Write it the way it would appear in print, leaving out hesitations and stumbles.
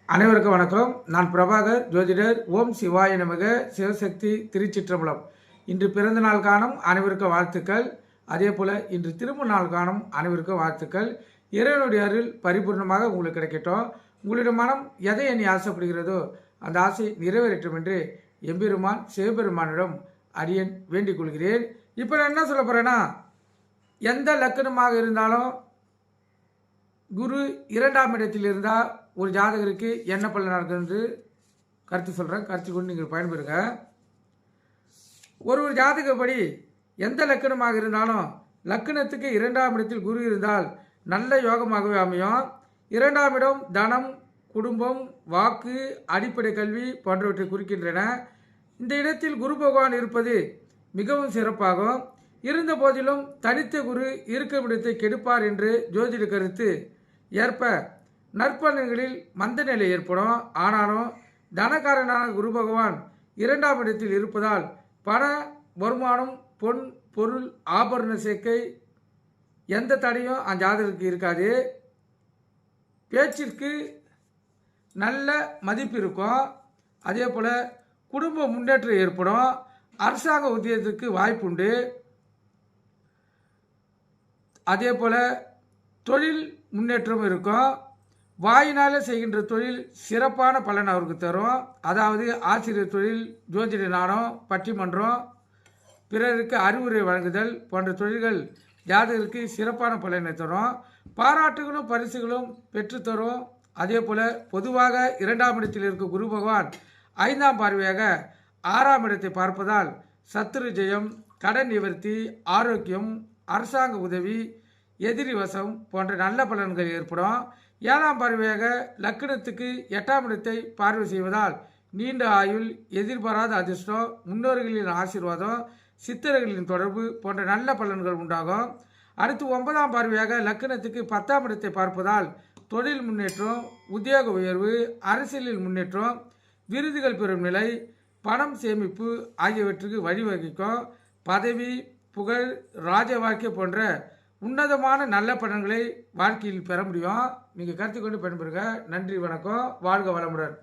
அனைவருக்கும் வணக்கம். நான் பிரபாகர், ஜோதிடர். ஓம் சிவாய நமக. சிவசக்தி திருச்சிற்றம்பலம். இன்று பிறந்த நாள் காணும் அனைவருக்கும் வாழ்த்துக்கள். அதே போல இன்று திருமண நாள் காணும் அனைவருக்கும் வாழ்த்துக்கள். இறைவனுடைய அருள் பரிபூர்ணமாக உங்களுக்கு கிடைக்கட்டும். உங்களுடைய மனம் எதை எண்ணி ஆசைப்படுகிறதோ அந்த ஆசை நிறைவேற்றும் என்று எம்பெருமான் சிவபெருமானிடம் அடியேன் வேண்டிக் கொள்கிறேன். இப்போ நான் என்ன சொல்ல போறேன்னா, எந்த லக்கணமாக இருந்தாலும் குரு 2ஆம் இடத்தில் இருந்தால் ஒரு ஜாதகருக்கு என்ன பலன் நடக்குது கருத்து சொல்கிறேன். கருத்து கொண்டு நீங்கள் பயன்பெறுங்க. ஒரு ஜாதகப்படி எந்த லக்கணமாக இருந்தாலும் லக்கணத்துக்கு 2ஆம் இடத்தில் குரு இருந்தால் நல்ல யோகமாகவே அமையும். 2ஆம் இடம் தனம், குடும்பம், வாக்கு, அடிப்படை கல்வி போன்றவற்றை குறிக்கின்றன. இந்த இடத்தில் குரு பகவான் இருப்பது மிகவும் சிறப்பாகும். இருந்த போதிலும் தனித்த குரு இருக்கும் இடத்தை கெடுப்பார் என்று ஜோதிட கருத்து ஏற்ப நற்பலன்களில் மந்த நிலை ஏற்படும். ஆனாலும் தனக்காரனான குரு பகவான் 2ஆம் இடத்தில் இருப்பதால் பண வருமானம், பொன் பொருள் ஆபரண சேர்க்கை எந்த தடையும் அந்த ஜாதகருக்கு இருக்காது. பேச்சிற்கு நல்ல மதிப்பு இருக்கும். அதே போல் குடும்ப முன்னேற்றம் ஏற்படும். அரசாங்க உத்தியோகத்துக்கு வாய்ப்புண்டு. அதே போல் தொழில் முன்னேற்றம் இருக்கும். வாயினால் செய்கின்ற தொழில் சிறப்பான பலன் அவருக்கு தரும். அதாவது ஆசிரியர் தொழில், ஜோதிட நாணம், பட்டிமன்றம், பிறருக்கு அறிவுரை வழங்குதல் போன்ற தொழில்கள் ஜாதகருக்கு சிறப்பான பலனை தரும். பாராட்டுகளும் பரிசுகளும் பெற்றுத்தரும். அதே போல் பொதுவாக 2ஆம் இடத்தில் இருக்கும் குரு பகவான் 5ஆம் பார்வையாக 6ஆம் இடத்தை பார்ப்பதால் சத்துரு ஜெயம், கடன் நிவர்த்தி, ஆரோக்கியம், அரசாங்க உதவி, எதிரி வசம் போன்ற நல்ல பலன்கள் ஏற்படும். 7ஆம் பார்வையாக லக்கணத்துக்கு 8ஆம் இடத்தை பார்வை செய்வதால் நீண்ட ஆயுள், எதிர்பாராத அதிர்ஷ்டம், முன்னோர்களின் ஆசீர்வாதம், சித்தர்களின் தொடர்பு போன்ற நல்ல பலன்கள் உண்டாகும். அடுத்து 9ஆம் பார்வையாக லக்கணத்துக்கு 10ஆம் இடத்தை பார்ப்பதால் தொழில் முன்னேற்றம், உத்தியோக உயர்வு, அரசியலில் முன்னேற்றம், விருதுகள் பெறும் நிலை, பணம் சேமிப்பு ஆகியவற்றுக்கு வழிவகுக்கும். பதவி, புகழ், ராஜ வாழ்க்கை போன்ற உன்னதமான நல்ல பலன்களை வாழ்க்கையில் பெற முடியும். நீங்கள் கருத்து கொண்டு பயன்பெறுங்க. நன்றி, வணக்கம். வாழ்க வளமுடன்.